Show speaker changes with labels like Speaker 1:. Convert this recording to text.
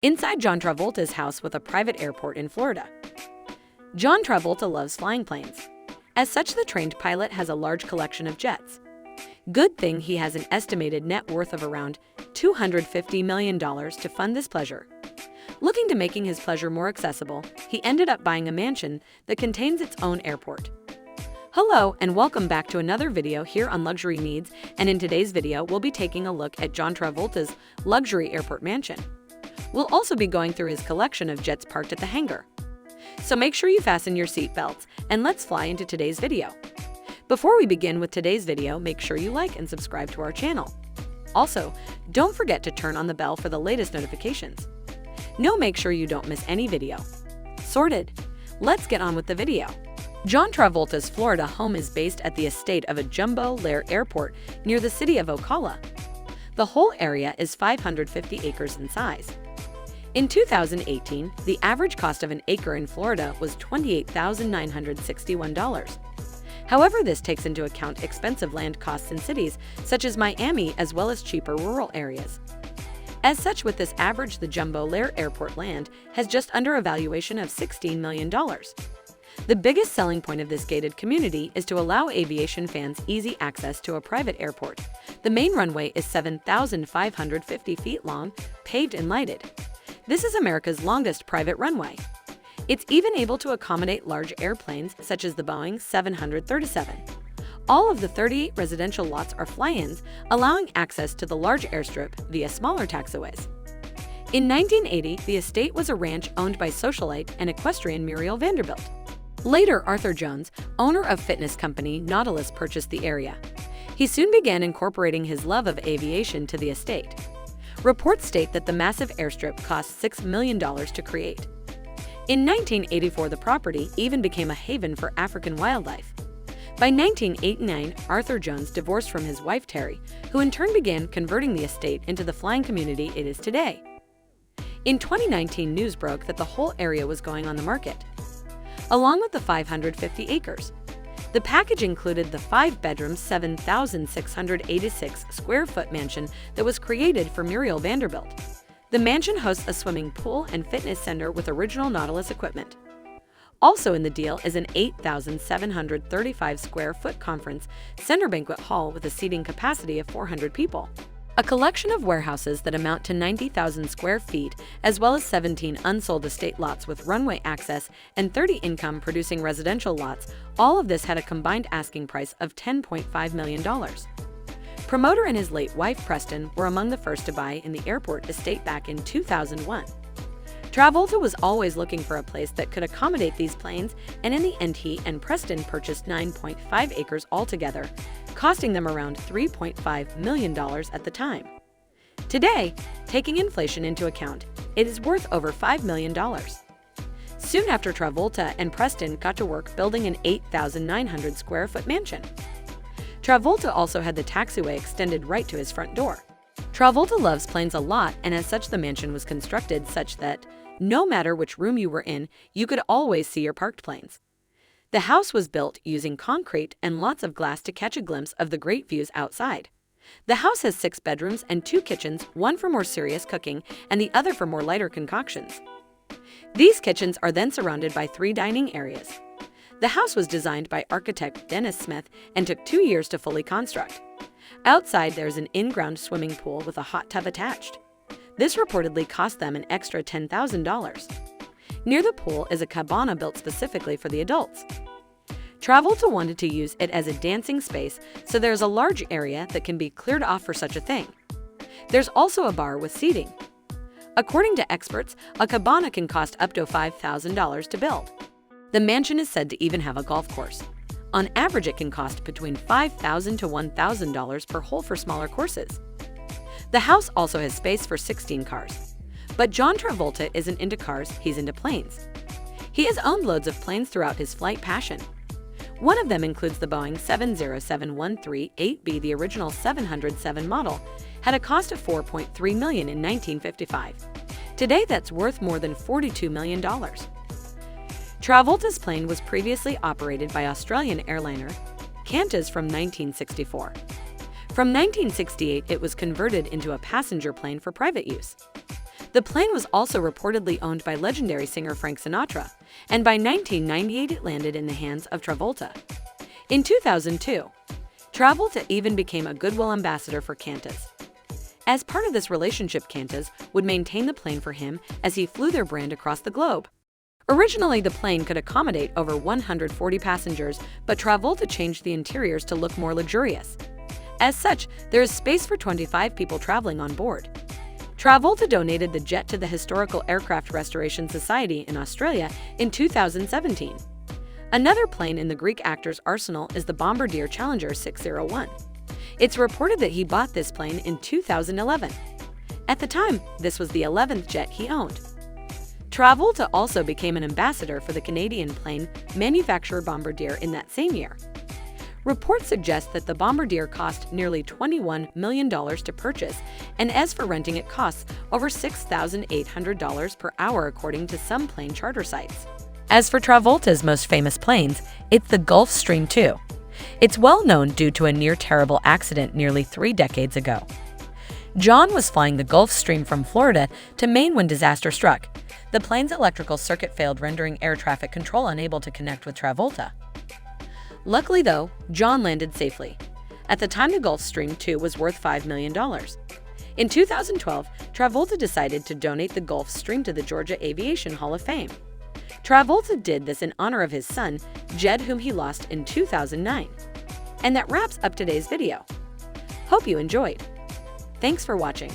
Speaker 1: Inside John Travolta's house with a private airport in Florida. John Travolta loves flying planes. As such, the trained pilot has a large collection of jets. Good thing he has an estimated net worth of around $250 million to fund this pleasure. Looking to making his pleasure more accessible, he ended up buying a mansion that contains its own airport. Hello and welcome back to another video here on Luxury Needs, and in today's video we'll be taking a look at John Travolta's luxury airport mansion. We'll also be going through his collection of jets parked at the hangar. So make sure you fasten your seatbelts and let's fly into today's video. Before we begin with today's video, make sure you like and subscribe to our channel. Also, don't forget to turn on the bell for the latest notifications. Make sure you don't miss any video. Sorted. Let's get on with the video. John Travolta's Florida home is based at the estate of a jumbo lair airport near the city of Ocala. The whole area is 550 acres in size. In 2018, the average cost of an acre in Florida was $28,961. However, this takes into account expensive land costs in cities such as Miami as well as cheaper rural areas. As such, with this average, the jumbo lair airport land has just under a valuation of $16 million. The biggest selling point of this gated community is to allow aviation fans easy access to a private airport. The main runway is 7,550 feet long, paved and lighted. This is America's longest private runway. It's even able to accommodate large airplanes such as the Boeing 737. All of the 38 residential lots are fly-ins, allowing access to the large airstrip via smaller taxiways. In 1980, the estate was a ranch owned by socialite and equestrian Muriel Vanderbilt. Later, Arthur Jones, owner of fitness company Nautilus, purchased the area. He soon began incorporating his love of aviation to the estate. Reports state that the massive airstrip cost $6 million to create. In 1984, the property even became a haven for African wildlife. By 1989, Arthur Jones divorced from his wife Terry, who in turn began converting the estate into the flying community it is today. In 2019, news broke that the whole area was going on the market, along with the 550 acres. The package included the 5-bedroom, 7,686 square foot mansion that was created for Muriel Vanderbilt. The mansion hosts a swimming pool and fitness center with original Nautilus equipment. Also in the deal is an 8,735 square foot conference center banquet hall with a seating capacity of 400 people. A collection of warehouses that amount to 90,000 square feet, as well as 17 unsold estate lots with runway access and 30 income-producing residential lots. All of this had a combined asking price of $10.5 million. Promoter and his late wife Preston were among the first to buy in the airport estate back in 2001. Travolta was always looking for a place that could accommodate these planes, and in the end he and Preston purchased 9.5 acres altogether, costing them around $3.5 million at the time. Today, taking inflation into account, it is worth over $5 million. Soon after, Travolta and Preston got to work building an 8,900 square foot mansion. Travolta also had the taxiway extended right to his front door. Travolta loves planes a lot, and as such the mansion was constructed such that no matter which room you were in, you could always see your parked planes. The house was built using concrete and lots of glass to catch a glimpse of the great views outside. The house has 6 bedrooms and 2 kitchens, one for more serious cooking and the other for more lighter concoctions. These kitchens are then surrounded by 3 dining areas. The house was designed by architect Dennis Smith and took 2 years to fully construct. Outside, there's an in-ground swimming pool with a hot tub attached. This reportedly cost them an extra $10,000. Near the pool is a cabana built specifically for the adults. Travolta wanted to use it as a dancing space, so there's a large area that can be cleared off for such a thing. There's also a bar with seating. According to experts, a cabana can cost up to $5,000 to build. The mansion is said to even have a golf course. On average, it can cost between $5,000 to $1,000 per hole for smaller courses. The house also has space for 16 cars. But John Travolta isn't into cars, he's into planes. He has owned loads of planes throughout his flight passion. One of them includes the Boeing 707-138B. The original 707 model had a cost of $4.3 million in 1955. Today, that's worth more than $42 million. Travolta's plane was previously operated by Australian airliner Qantas from 1964. From 1968, it was converted into a passenger plane for private use. The plane was also reportedly owned by legendary singer Frank Sinatra, and by 1998 it landed in the hands of Travolta. In 2002, Travolta even became a goodwill ambassador for Qantas. As part of this relationship, Qantas would maintain the plane for him as he flew their brand across the globe. Originally, the plane could accommodate over 140 passengers, but Travolta changed the interiors to look more luxurious. As such, there is space for 25 people traveling on board. Travolta donated the jet to the Historical Aircraft Restoration Society in Australia in 2017. Another plane in the Greek actor's arsenal is the Bombardier Challenger 601. It's reported that he bought this plane in 2011. At the time, this was the 11th jet he owned. Travolta also became an ambassador for the Canadian plane manufacturer Bombardier in that same year. Reports suggest that the Bombardier cost nearly $21 million to purchase, and as for renting, it costs over $6,800 per hour according to some plane charter sites. As for Travolta's most famous planes, it's the Gulfstream II. It's well known due to a near-terrible accident nearly 3 decades ago. John was flying the Gulfstream from Florida to Maine when disaster struck. The plane's electrical circuit failed, rendering air traffic control unable to connect with Travolta. Luckily, though, John landed safely. At the time, the Gulfstream II was worth $5 million. In 2012, Travolta decided to donate the Gulfstream to the Georgia Aviation Hall of Fame. Travolta did this in honor of his son, Jed, whom he lost in 2009. And that wraps up today's video. Hope you enjoyed. Thanks for watching.